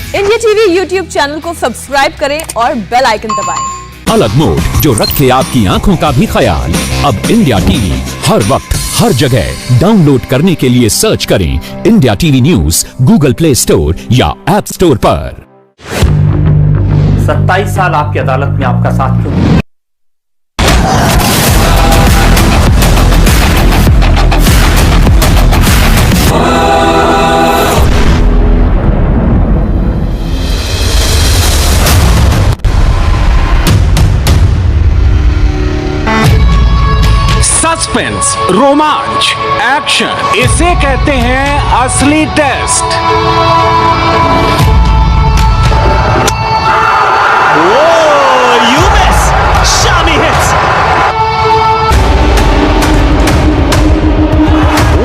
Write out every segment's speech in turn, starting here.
India TV YouTube channel को subscribe करें और बेल आइकन दबाएं। अलग मोड जो रखे आपकी आंखों का भी ख्याल। अब इंडिया टीवी हर वक्त हर जगह डाउनलोड करने के लिए सर्च करें India TV news Google play store या ऐप स्टोर पर। 27 साल आपकी अदालत में आपका साथ क्यों नहीं? सस्पेंस, रोमांच, एक्शन, इसे कहते हैं असली test. You miss. Shami hits.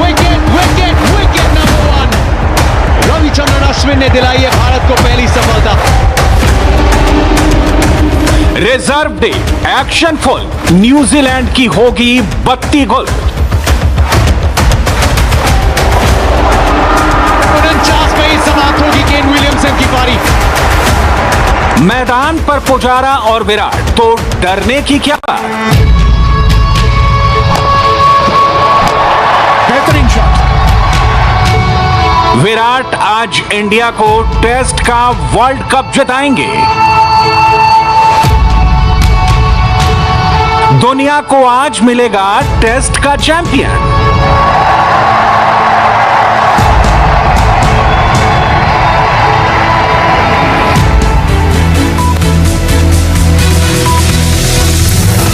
Wicket number 1. Ravichandran Ashwin ने दिलाई है भारत को पहली सफलता। Reserve day, action full, New Zealand की होगी 32 गोल। 49 में ही समाप्त होगी केन विलियमसन की पारी। मैदान पर पुजारा और विराट, तो डरने की क्या बात। बेहतरीन शॉट। विराट आज इंडिया को टेस्ट का वर्ल्ड कप जिताएंगे। दुनिया को आज मिलेगा टेस्ट का चैंपियन।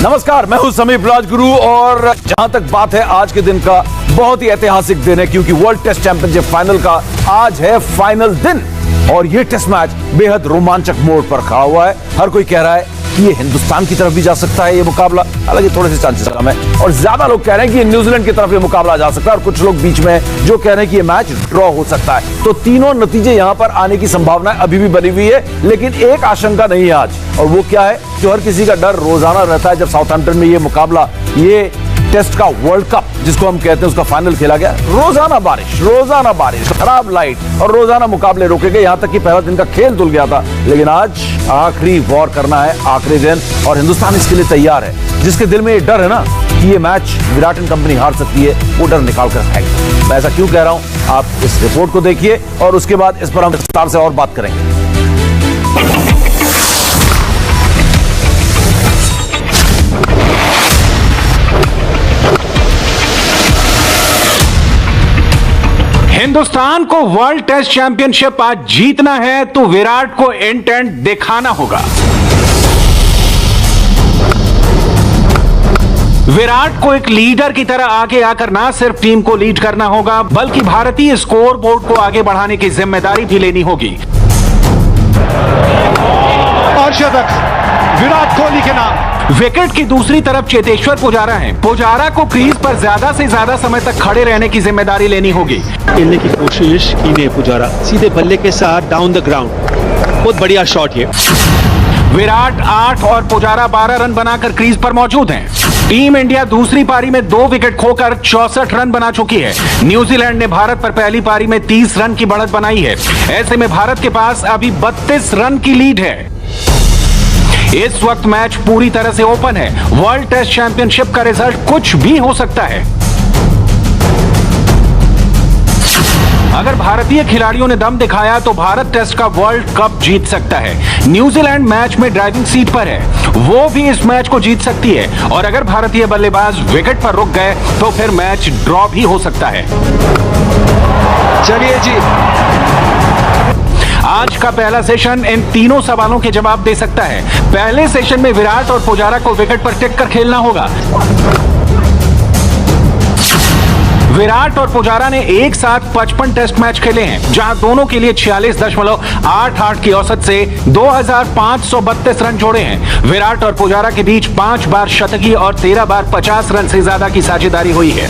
नमस्कार, मैं हूं समीप राजगुरु और जहां तक बात है आज के दिन का, बहुत ही ऐतिहासिक दिन है क्योंकि वर्ल्ड टेस्ट चैंपियनशिप फाइनल का आज है फाइनल दिन और यह टेस्ट मैच बेहद रोमांचक मोड़ पर खड़ा हुआ है। हर कोई कह रहा है कि ये हिंदुस्तान की तरफ भी जा सकता है ये मुकाबला, हालांकि थोड़े से चांसेस कम है और ज्यादा लोग कह रहे हैं कि न्यूजीलैंड की तरफ ये मुकाबला जा सकता है और कुछ लोग बीच में जो कह रहे हैं कि ये मैच ड्रॉ हो सकता है। तो तीनों नतीजे यहां पर आने की संभावना अभी भी बनी हुई है, लेकिन एक आशंका नहीं है आज, और वो क्या है जो हर किसी का डर रोजाना रहता है जब साउथहैम्पटन में ये मुकाबला, ये टेस्ट का वर्ल्ड कप जिसको हम कहते हैं उसका फाइनल खेला गया। रोजाना बारिश, खराब लाइट और रोजाना मुकाबले रोके गए, यहां तक कि पहला दिन का खेल धुल गया था। लेकिन आज आखिरी वॉर करना है, आखिरी दिन, और हिंदुस्तान इसके लिए तैयार है। जिसके दिल में ये डर है ना कि ये मैच विराट एंड कंपनी हार सकती है, वो डर निकाल कर खाएगी। मैं ऐसा क्यों कह रहा हूं, आप इस रिपोर्ट को देखिए और उसके बाद इस पर हम विस्तार से और बात करेंगे। हिंदुस्तान को वर्ल्ड टेस्ट चैंपियनशिप आज जीतना है तो विराट को इंटेंट दिखाना होगा। विराट को एक लीडर की तरह आगे आकर ना सिर्फ टीम को लीड करना होगा बल्कि भारतीय स्कोर बोर्ड को आगे बढ़ाने की जिम्मेदारी भी लेनी होगी। और शतक विराट कोहली के नाम। विकेट की दूसरी तरफ चेतेश्वर पुजारा हैं। पुजारा को क्रीज पर ज्यादा से ज्यादा समय तक खड़े रहने की जिम्मेदारी लेनी होगी। खेलने की कोशिश की ने पुजारा सीधे बल्ले के साथ डाउन द ग्राउंड, बहुत बढ़िया शॉट ये। विराट 8 और पुजारा 12 रन बनाकर क्रीज पर मौजूद हैं। टीम इंडिया दूसरी पारी में 2 विकेट खोकर 64 रन बना चुकी है। न्यूजीलैंड ने भारत पर पहली पारी में 30 रन की बढ़त बनाई है। ऐसे में भारत के पास अभी 32 रन की लीड है। इस वक्त मैच पूरी तरह से ओपन है। वर्ल्ड टेस्ट चैंपियनशिप का रिजल्ट कुछ भी हो सकता है। अगर भारतीय खिलाड़ियों ने दम दिखाया तो भारत टेस्ट का वर्ल्ड कप जीत सकता है। न्यूजीलैंड मैच में ड्राइविंग सीट पर है, वो भी इस मैच को जीत सकती है और अगर भारतीय बल्लेबाज विकेट पर रुक गए तो फिर मैच ड्रॉ भी हो सकता है। चलिए जी, आज का पहला सेशन इन तीनों सवालों के जवाब दे सकता है। पहले सेशन में विराट और पुजारा को विकेट पर टिक कर खेलना होगा। विराट और पुजारा ने एक साथ 55 टेस्ट मैच खेले हैं, जहां दोनों के लिए 46.88 की औसत से 2532 रन जोड़े हैं। विराट और पुजारा के बीच 5 बार शतकीय और 13 बार 50 रन से ज्यादा की साझेदारी हुई है।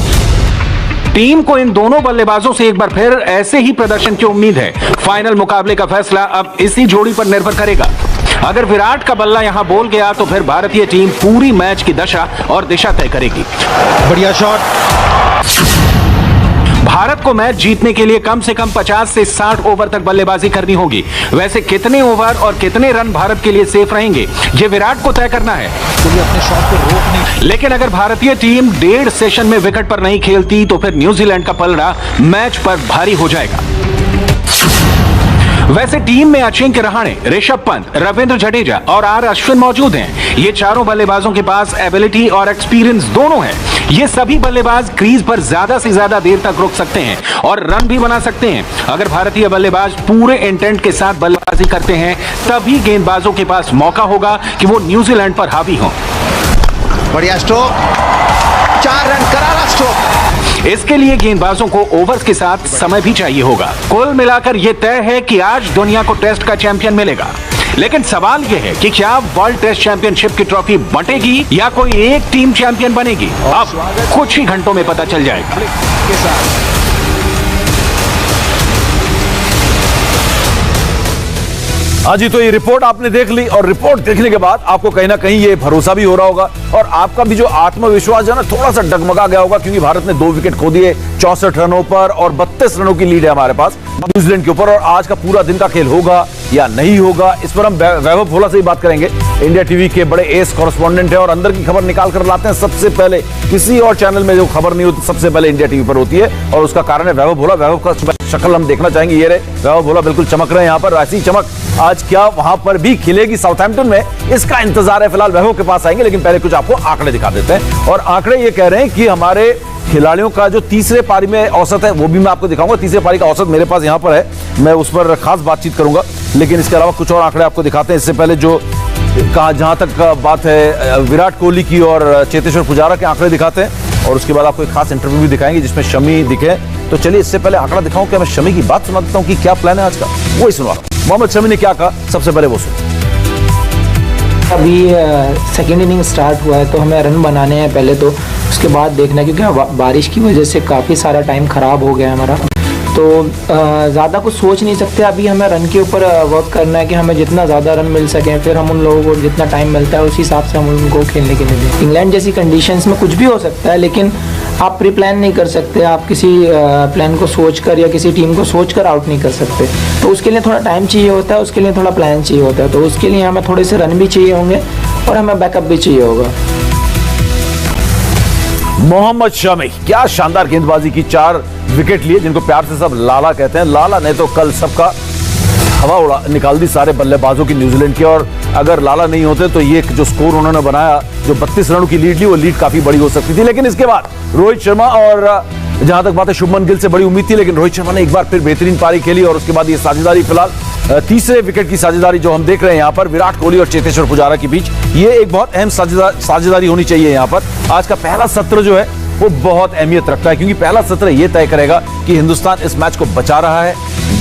टीम को इन दोनों बल्लेबाजों से एक बार फिर ऐसे ही प्रदर्शन की उम्मीद है। फाइनल मुकाबले का फैसला अब इसी जोड़ी पर निर्भर करेगा। अगर विराट का बल्ला यहां बोल गया तो फिर भारतीय टीम पूरी मैच की दशा और दिशा तय करेगी। बढ़िया शॉट। भारत को मैच जीतने के लिए कम से कम 50 से 60 ओवर तक बल्लेबाजी करनी होगी। वैसे कितने ओवर और कितने रन भारत के लिए सेफ रहेंगे, ये विराट को तय करना है। अपने शॉट को रोक नहीं। लेकिन अगर भारतीय टीम 1.5 सेशन में विकेट पर नहीं खेलती तो फिर न्यूजीलैंड का पलड़ा मैच पर भारी हो जाएगा। वैसे टीम में अजिंक्य रहाणे, ऋषभ पंत, रविंद्र जडेजा और आर अश्विन मौजूद हैं। ये चारों बल्लेबाजों के पास एबिलिटी और एक्सपीरियंस दोनों है। ये सभी बल्लेबाज क्रीज पर ज्यादा से ज्यादा देर तक रुक सकते हैं और रन भी बना सकते हैं। अगर भारतीय बल्लेबाज पूरे इंटेंट के साथ बल्लेबाजी करते हैं तभी गेंदबाजों के पास मौका होगा कि वो न्यूजीलैंड पर हावी हों। बढ़िया स्ट्रोक, 4 रन करारा स्ट्रोक। इसके लिए गेंदबाजों को ओवर्स के साथ समय भी चाहिए होगा। कुल मिलाकर यह तय है कि आज दुनिया को टेस्ट का चैंपियन मिलेगा। लेकिन सवाल यह है कि क्या वर्ल्ड टेस्ट चैंपियनशिप की ट्रॉफी बंटेगी या कोई एक टीम चैंपियन बनेगी, अब कुछ ही घंटों में पता चल जाएगा। हाँ जी, तो ये रिपोर्ट आपने देख ली और रिपोर्ट देखने के बाद आपको कहीं ना कहीं ये भरोसा भी हो रहा होगा और आपका भी जो आत्मविश्वास है ना थोड़ा सा डगमगा गया होगा, क्योंकि भारत ने 2 विकेट खो दिए 64 रनों पर और 32 रनों की लीड है हमारे पास न्यूजीलैंड के ऊपर। और आज का पूरा दिन का खेल होगा या नहीं होगा, इस पर हम वैभव भोला से ही बात करेंगे। इंडिया टीवी के बड़े एस कॉरेस्पॉन्डेंट है और अंदर की खबर निकाल कर लाते हैं सबसे पहले। किसी और चैनल में जो खबर नहीं होती सबसे पहले इंडिया टीवी पर होती है और उसका कारण है वैभव भोला। वैभव का शक्ल हम देखना चाहेंगे, ये रहे वैभव भोला, बिल्कुल चमक रहे हैं यहाँ पर। ऐसी चमक आज क्या वहां पर भी खिलेगी साउथहैम्पटन में, इसका इंतजार है। फिलहाल वैभव के पास आएंगे, लेकिन पहले कुछ आपको आंकड़े दिखा देते हैं। और आंकड़े ये कह रहे हैं कि हमारे खिलाड़ियों का जो तीसरे पारी में औसत है वो भी मैं आपको दिखाऊंगा। तीसरे पारी का औसत मेरे पास यहाँ पर है, मैं उस पर खास बातचीत करूंगा। लेकिन इसके अलावा कुछ और आंकड़े आपको दिखाते हैं। इससे पहले जो कहा जहां तक बात है विराट कोहली की और चेतेश्वर पुजारा के आंकड़े दिखाते हैं और उसके बाद आपको एक खास इंटरव्यू भी दिखाएंगे जिसमें शमी दिखे। तो चलिए इससे पहले आंकड़ा दिखाऊं, क्या मैं शमी की बात सुना देता हूं कि क्या प्लान है आज का, वो ही सुनवा। मोहम्मद शमी ने क्या कहा सबसे पहले वो सुन। अभी सेकेंड इनिंग स्टार्ट हुआ है तो हमें रन बनाने हैं पहले, तो उसके बाद देखना है, क्योंकि बारिश की वजह से काफ़ी सारा टाइम ख़राब हो गया हमारा। तो ज़्यादा कुछ सोच नहीं सकते, अभी हमें रन के ऊपर वर्क करना है कि हमें जितना ज़्यादा रन मिल सकें, फिर हम उन लोगों को जितना टाइम मिलता है उसी हिसाब से हम उनको खेलने के लिए दें। इंग्लैंड जैसी कंडीशंस में कुछ भी हो सकता है, लेकिन आप प्री प्लान नहीं कर सकते, आप किसी प्लान को सोचकर या किसी टीम को सोचकर आउट नहीं कर सकते। तो उसके लिए थोड़ा टाइम चाहिए होता है, उसके लिए थोड़ा प्लान चाहिए होता है। तो उसके लिए हमें थोड़े से रन भी चाहिए होंगे और हमें बैकअप भी चाहिए होगा। मोहम्मद शमी क्या शानदार गेंदबाजी की, 4 विकेट लिए, जिनको प्यार से सब लाला कहते हैं। लाला ने तो कल सबका हवा उड़ा निकाल दी सारे बल्लेबाजों की न्यूजीलैंड के। और अगर लाला नहीं होते तो ये जो स्कोर उन्होंने बनाया, जो 32 रनों की लीड ली, वो लीड काफी बड़ी हो सकती थी। लेकिन इसके बाद रोहित शर्मा और जहां तक बात है शुभमन गिल से बड़ी उम्मीद थी, लेकिन रोहित शर्मा ने एक बार फिर बेहतरीन पारी खेली और उसके बाद ये साझेदारी, फिलहाल तीसरे विकेट की साझेदारी जो हम देख रहे हैं यहाँ पर विराट कोहली और चेतेश्वर पुजारा के बीच, ये एक बहुत अहम साझेदारी होनी चाहिए यहाँ पर। आज का पहला सत्र जो है वो बहुत अहमियत रखता है, क्योंकि पहला सत्र ये तय करेगा कि हिंदुस्तान इस मैच को बचा रहा है,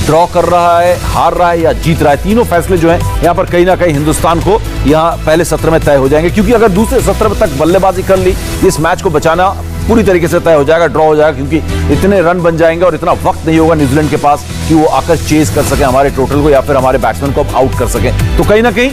ड्रॉ कर रहा है, हार रहा है या जीत रहा है। तीनों फैसले जो हैं यहाँ पर कहीं ना कहीं हिंदुस्तान को यहाँ पहले सत्र में तय हो जाएंगे, क्योंकि अगर दूसरे सत्र तक बल्लेबाजी कर ली, इस मैच को बचाना पूरी तरीके से तय हो जाएगा, ड्रॉ हो जाएगा, क्योंकि इतने रन बन जाएंगे और इतना वक्त नहीं होगा न्यूजीलैंड के पास कि वो आकर चेज कर सके हमारे टोटल को या फिर हमारे बैट्समैन को आउट कर सके। तो कहीं ना कहीं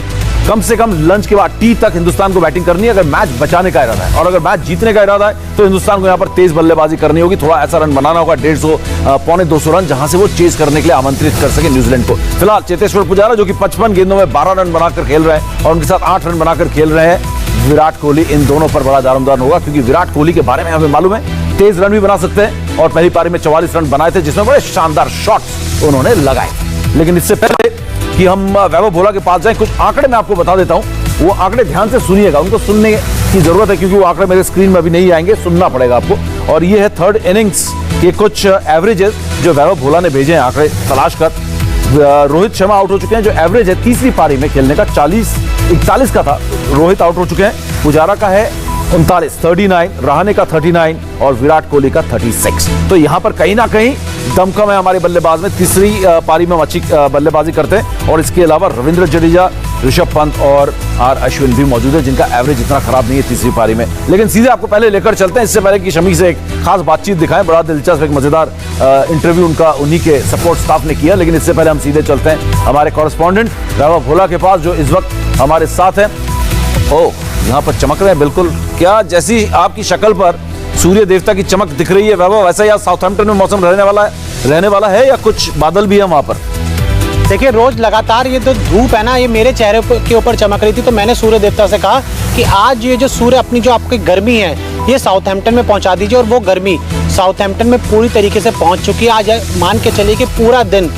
कम से कम लंच के बाद टी तक हिंदुस्तान को बैटिंग करनी है अगर मैच बचाने का इरादा है। और अगर मैच जीतने का इरादा है तो हिंदुस्तान को यहाँ पर तेज बल्लेबाजी करनी होगी, थोड़ा ऐसा रन बनाना होगा, 150 पौने 200 रन, जहां से वो चेज करने के लिए आमंत्रित कर सके न्यूजीलैंड को। फिलहाल चेतेश्वर पुजारा जो कि 55 गेंदों में 12 रन बनाकर खेल रहे हैं और उनके साथ 8 रन बनाकर खेल रहे हैं विराट कोहली, इन दोनों पर बड़ा दारोमदार होगा, क्योंकि विराट कोहली के बारे में हमें मालूम है तेज रन भी बना सकते हैं और पहली पारी में 44 रन बनाए थे, जिसमें बड़े शानदार शॉट्स उन्होंने लगाए। लेकिन इससे पहले कि हम वैभव भोला के पास जाएं, कुछ आंकड़े मैं आपको बता देता हूं, वो आंकड़े ध्यान से सुनिएगा, उनको सुनने की जरूरत है, क्योंकि वो आंकड़े मेरे स्क्रीन में अभी नहीं आएंगे, सुनना पड़ेगा आपको। और ये है थर्ड इनिंग्स के कुछ एवरेजेस जो वैभव भोला ने भेजे हैं आंकड़े तलाश कर। रोहित शर्मा आउट हो चुके हैं, जो एवरेज है तीसरी पारी में खेलने का 41 का था, रोहित आउट हो चुके हैं। पुजारा का है 39, रहाणे का 39 और विराट कोहली का 36। तो यहां पर कहीं ना कहीं दमखम है हमारे बल्लेबाज में, तीसरी पारी में अच्छी बल्लेबाजी करते हैं। और इसके अलावा रविंद्र जडेजा, ऋषभ पंत और आर अश्विन भी मौजूद है, जिनका एवरेज इतना खराब नहीं है तीसरी पारी में। लेकिन सीधे आपको पहले लेकर चलते हैं, इससे पहले कि शमी से एक खास बातचीत दिखाएं, बड़ा दिलचस्प एक मजेदार इंटरव्यू उनका उन्हीं के सपोर्ट स्टाफ ने किया। लेकिन इससे पहले हम सीधे चलते हैं हमारे कॉरेस्पॉन्डेंट वैभव भोला के पास, जो इस वक्त हमारे साथ हैं। ओह, यहाँ पर चमक रहे हैं बिल्कुल, क्या जैसी आपकी शक्ल पर सूर्य देवता की चमक दिख रही है वैभव, वैसा ही आज साउथहैम्पटन में मौसम रहने वाला है या कुछ बादल भी है वहां पर? देखिए रोज लगातार ये जो धूप है ना, ये मेरे चेहरे के ऊपर चमक रही थी, तो मैंने सूर्य देवता से कहा कि आज ये जो सूर्य अपनी जो आपकी गर्मी है ये साउथहैम्पटन में पहुंचा दीजिए। और वो गर्मी साउथहैम्पटन में पूरी तरीके से पहुंच चुकी है। आज मान के चलिए कि पूरा दिन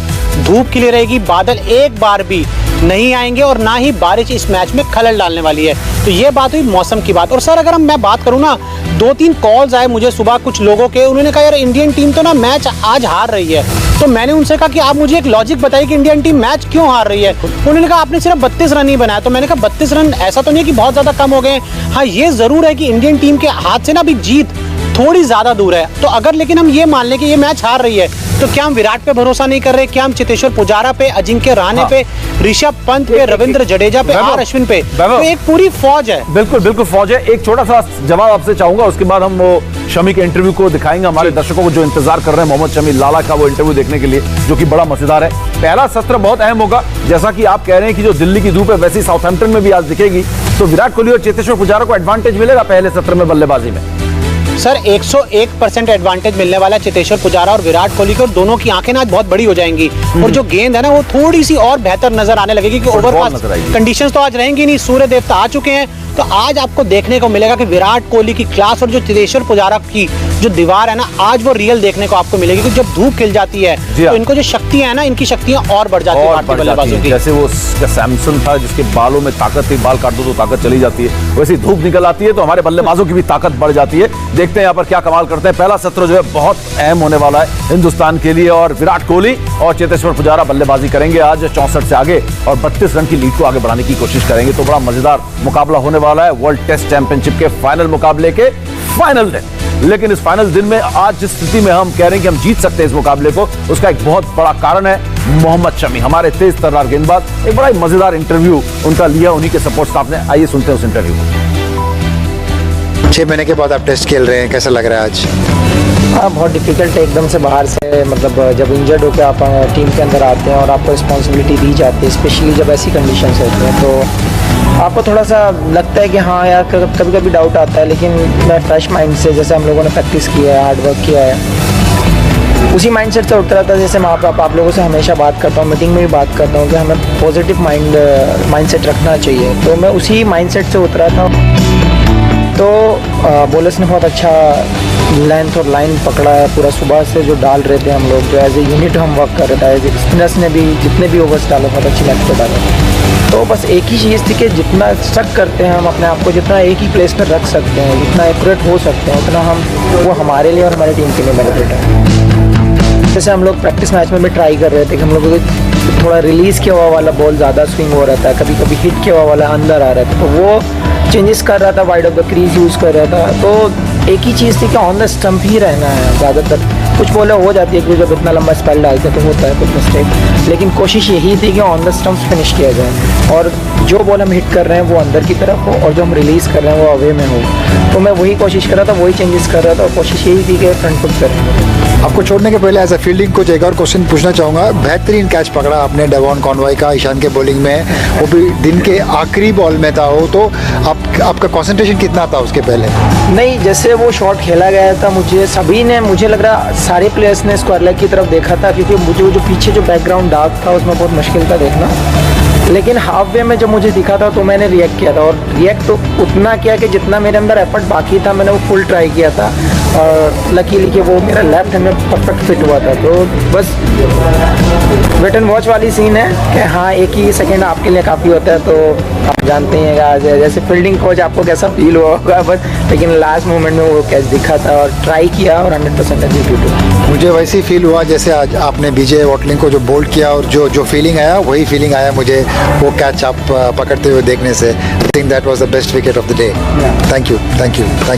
धूप खिली रहेगी, बादल एक बार भी नहीं आएंगे और ना ही बारिश इस मैच में खलल डालने वाली है। तो ये बात हुई मौसम की बात। और सर अगर मैं बात करूं ना, 2-3 कॉल्स आए मुझे सुबह कुछ लोगों के, उन्होंने कहा यार इंडियन टीम तो ना मैच आज हार रही है। तो मैंने उनसे कहा कि आप मुझे एक लॉजिक बताइए कि इंडियन टीम मैच क्यों हार रही है। उन्होंने कहा आपने सिर्फ 32 रन ही बनाया। तो मैंने कहा 32 रन ऐसा तो नहीं कि बहुत ज्यादा कम हो गए। हाँ ये जरूर है कि इंडियन टीम के हाथ से ना अभी जीत थोड़ी ज्यादा दूर है। तो अगर लेकिन हम ये मान लें कि ये मैच हार रही है, तो क्या हम विराट पे भरोसा नहीं कर रहे? क्या हम चेतेश्वर पुजारा पे, अजिंक्य रहाणे पे, ऋषभ पंत पे, रविंद्र जडेजा पे, आर अश्विन पे, तो एक पूरी फौज है। बिल्कुल फौज है। एक छोटा सा जवाब आपसे चाहूंगा, उसके बाद हम वो शमी के इंटरव्यू को दिखाएंगे हमारे दर्शकों को जो इंतजार कर रहे हैं मोहम्मद शमी लाला का वो इंटरव्यू देखने के लिए, जो कि बड़ा मजेदार है। पहला सत्र बहुत अहम होगा, जैसा कि आप कह रहे हैं कि जो दिल्ली की धूप है वैसी साउथहैम्पटन में भी आज दिखेगी। तो विराट कोहली और चेतेश्वर पुजारा को एडवांटेज मिलेगा पहले सत्र में बल्लेबाजी में? सर 101% एडवांटेज मिलने वाला है चेतेश्वर पुजारा और विराट कोहली को। दोनों की आंखें ना बहुत बड़ी हो जाएंगी और जो गेंद है ना वो थोड़ी सी और बेहतर नजर आने लगेगी कि ओवरपास कंडीशंस तो आज रहेंगी नहीं। सूर्य देवता आ चुके हैं, तो आज आपको देखने को मिलेगा कि विराट कोहली की क्लास और जो चेतेश्वर पुजारा की जो दीवार है ना, आज वो रियल देखने को आपको मिलेगी। कि जब धूप खिल जाती है तो इनको जो शक्तियां है ना, इनकी शक्तियां और बढ़ जाती है भारतीय बल्लेबाजों की। जैसे वो सैमसन था जिसके बालों में ताकत थी, बाल काट दो तो ताकत चली जाती है, वैसे धूप निकल आती है तो हमारे बल्लेबाजों की भी ताकत बढ़ जाती है। देखते हैं यहाँ पर क्या कमाल करते हैं। पहला सत्र जो है बहुत अहम होने वाला है हिंदुस्तान के लिए और विराट कोहली और चेतेश्वर पुजारा बल्लेबाजी करेंगे आज 64 से आगे और 32 रन की लीड को आगे बढ़ाने की कोशिश करेंगे। तो बड़ा मजेदार मुकाबला होने वाला है वर्ल्ड टेस्ट चैंपियनशिप के फाइनल मुकाबले के फाइनल दिन। लेकिन इस फाइनल दिन में आज जिस स्थिति में हम कह रहे हैं कि हम जीत सकते हैं इस मुकाबले को, उसका एक बहुत बड़ा कारण है मोहम्मद शमी, हमारे तेज तर्रार गेंदबाज। एक बड़ा ही मजेदार इंटरव्यू उनका लिया उन्हीं के सपोर्ट स्टाफ ने। आइए सुनते हैं उस इंटरव्यू को। 6 महीने के बाद आप टेस्ट खेल रहे हैं, कैसा लग रहा है आज? हाँ बहुत डिफिकल्ट है एकदम से बाहर से, मतलब जब इंजर्ड होकर आप टीम के अंदर आते हैं और आपको रिस्पॉन्सिबिलिटी दी जाती है, स्पेशली जब ऐसी कंडीशंस होती हैं, तो आपको थोड़ा सा लगता है कि हाँ यार कभी कभी डाउट आता है। लेकिन मैं फ्रेश माइंड से, जैसे हम लोगों ने प्रैक्टिस किया है, हार्ड वर्क किया है, उसी माइंडसेट से उठता रहता है। जैसे मैं आप लोगों से हमेशा बात करता हूँ, मीटिंग में भी बात करता हूँ कि हमें पॉजिटिव माइंडसेट रखना चाहिए। तो मैं उसी माइंडसेट से उतरा था। तो बॉलर्स ने बहुत अच्छा लेंथ और लाइन पकड़ा है पूरा। सुबह से जो डाल रहे थे हम लोग, जो एज ए यूनिट हम वर्क कर रहे थे, स्पिनर्स ने भी जितने भी ओवर्स डाले बहुत अच्छी लेंथ पे डाले। तो बस एक ही चीज़ थी कि जितना स्टक करते हैं हम अपने आप को, जितना एक ही प्लेस पर रख सकते हैं, जितना एक्यूरेट हो सकते हैं, उतना हम वो हमारे लिए और हमारी टीम के लिए बेनिफिट है। जैसे हम लोग प्रैक्टिस मैच में भी ट्राई कर रहे थे कि हम लोग थोड़ा रिलीज़ किया हुआ वाला बॉल ज़्यादा स्विंग हो रहा था, कभी कभी हिट किया हुआ वाला अंदर आ रहा था, तो वो चेंजेस कर रहा था, wide of the crease use कर रहा था। तो एक ही चीज़ थी कि ऑन द स्टंप ही रहना है ज़्यादातर। कुछ बॉलर हो जाती है कि जब इतना लंबा स्पेल डालते हैं तो होता है कुछ मिस्टेक, लेकिन कोशिश यही थी कि ऑन द स्टंप्स फिनिश किया जाए और जो बॉल हम हिट कर रहे हैं वो अंदर की तरफ हो और जो हम रिलीज़ कर रहे हैं वो अवे में हो। तो मैं वही कोशिश कर रहा था, वही चेंजेस कर रहा था और कोशिश यही थी कि फ्रंट फुट करें। आपको छोड़ने के पहले एज ए फील्डिंग कोच एक और क्वेश्चन पूछना चाहूँगा। बेहतरीन कैच पकड़ा आपने डेवॉन कॉनवॉय का ईशान के बॉलिंग में, वो भी दिन के आखिरी बॉल में था वो, तो आपका कंसंट्रेशन कितना था उसके पहले? नहीं, जैसे वो शॉट खेला गया था, मुझे लग रहा सारे प्लेयर्स ने स्क्वायर लेग की तरफ देखा था, क्योंकि मुझे जो पीछे जो बैकग्राउंड डार्क था उसमें बहुत मुश्किल था देखना। लेकिन हाफ वे में जब मुझे दिखा था तो मैंने रिएक्ट किया था और रिएक्ट तो उतना किया कि जितना मेरे अंदर एफर्ट बाकी था मैंने वो फुल ट्राई किया था और लकीली कि वो मेरा लेफ्ट हैंड में परफेक्ट फिट हुआ था। तो बस वेट एंड वॉच वाली सीन है कि हाँ एक ही सेकंड आपके लिए काफ़ी होता है। तो आप जानते हैं जैसे फील्डिंग कोच आपको कैसा फील हुआ होगा, बस लेकिन लास्ट मोमेंट में वो कैच दिखा था और ट्राई किया और 100% एग्जीक्यूट हुआ। मुझे वैसे ही फील हुआ जैसे आज आपने बीजे वॉटलिंग को जो बोल्ड किया और जो फीलिंग आया वही फीलिंग आया मुझे वो कैच आप पकड़ते हुए देखने से। I think that was the best wicket of the day. Thank you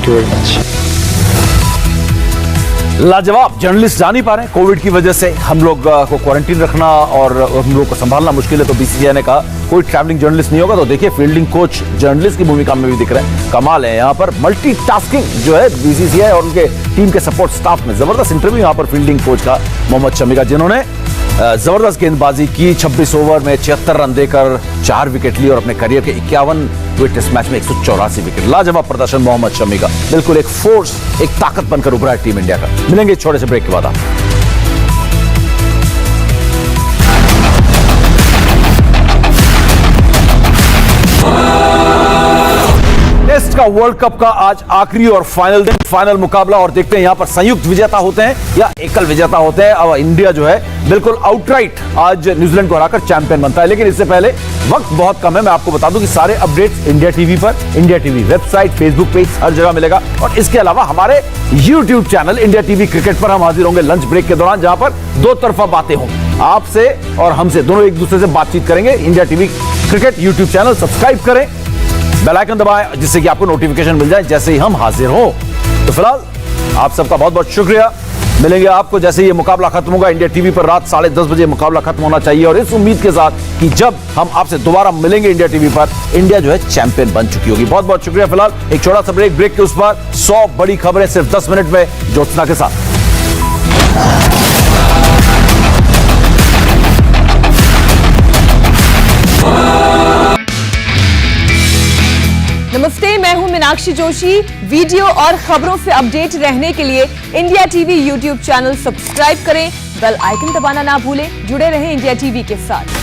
very much. लाजवाब। जर्नलिस्ट जा नहीं पा रहे कोविड की वजह से, हम लोग को क्वारंटीन रखना और हम लोग को संभालना मुश्किल है, तो बीसीसीआई ने कहा कोई ट्रैवलिंग जर्नलिस्ट नहीं होगा। तो देखिए फील्डिंग कोच जर्नलिस्ट की भूमिका में भी दिख रहे हैं, कमाल है। यहाँ पर मल्टीटास्किंग जो है बीसीसीआई और उनके टीम के सपोर्ट स्टाफ में। जबरदस्त इंटरव्यू यहाँ पर फील्डिंग कोच का मोहम्मद शमी का, जिन्होंने जबरदस्त गेंदबाजी की, 26 ओवर में 76 रन देकर 4 विकेट लिए और अपने करियर के 51वें टेस्ट मैच में 184 विकेट। लाजवाब प्रदर्शन मोहम्मद शमी का, बिल्कुल एक फोर्स, एक ताकत बनकर उभरा है टीम इंडिया का। मिलेंगे छोटे से ब्रेक के बाद। टेस्ट का वर्ल्ड कप का आज आखिरी और फाइनल दिन, फाइनल मुकाबला, और देखते हैं यहां पर संयुक्त विजेता होते हैं या एकल विजेता होते हैं। अब इंडिया जो है बिल्कुल आउटराइट आज न्यूजीलैंड को हराकर चैंपियन बनता है। लेकिन इससे पहले वक्त बहुत कम है, मैं आपको बता दूं कि सारे अपडेट्स इंडिया टीवी पर, India TV website, Facebook page, हर जगह मिलेगा। और इसके अलावा हमारे YouTube channel India TV cricket पर हम हाजिर होंगे लंच ब्रेक के दौरान, जहां पर दो तरफा बातें होंगी। आपसे और हमसे दोनों एक दूसरे से बातचीत करेंगे। India TV cricket YouTube channel subscribe करें, बेल आइकन दबाएं, जिससे कि आपको नोटिफिकेशन मिल जाए जैसे ही हम हाजिर हों। तो फिलहाल आप सबका बहुत बहुत शुक्रिया। मिलेंगे आपको जैसे ये मुकाबला खत्म होगा। इंडिया टीवी पर रात 10:30 बजे मुकाबला खत्म होना चाहिए, और इस उम्मीद के साथ कि जब हम आपसे दोबारा मिलेंगे इंडिया टीवी पर, इंडिया जो है चैंपियन बन चुकी होगी। बहुत बहुत शुक्रिया। फिलहाल एक छोटा सा ब्रेक, ब्रेक के उस पर 100 बड़ी खबरें सिर्फ 10 मिनट में ज्योत्सना के साथ। नमस्ते, मैं हूं मीनाक्षी जोशी। वीडियो और खबरों से अपडेट रहने के लिए India TV YouTube channel subscribe करें, बेल आइकन दबाना ना भूलें। जुड़े रहें इंडिया टीवी के साथ।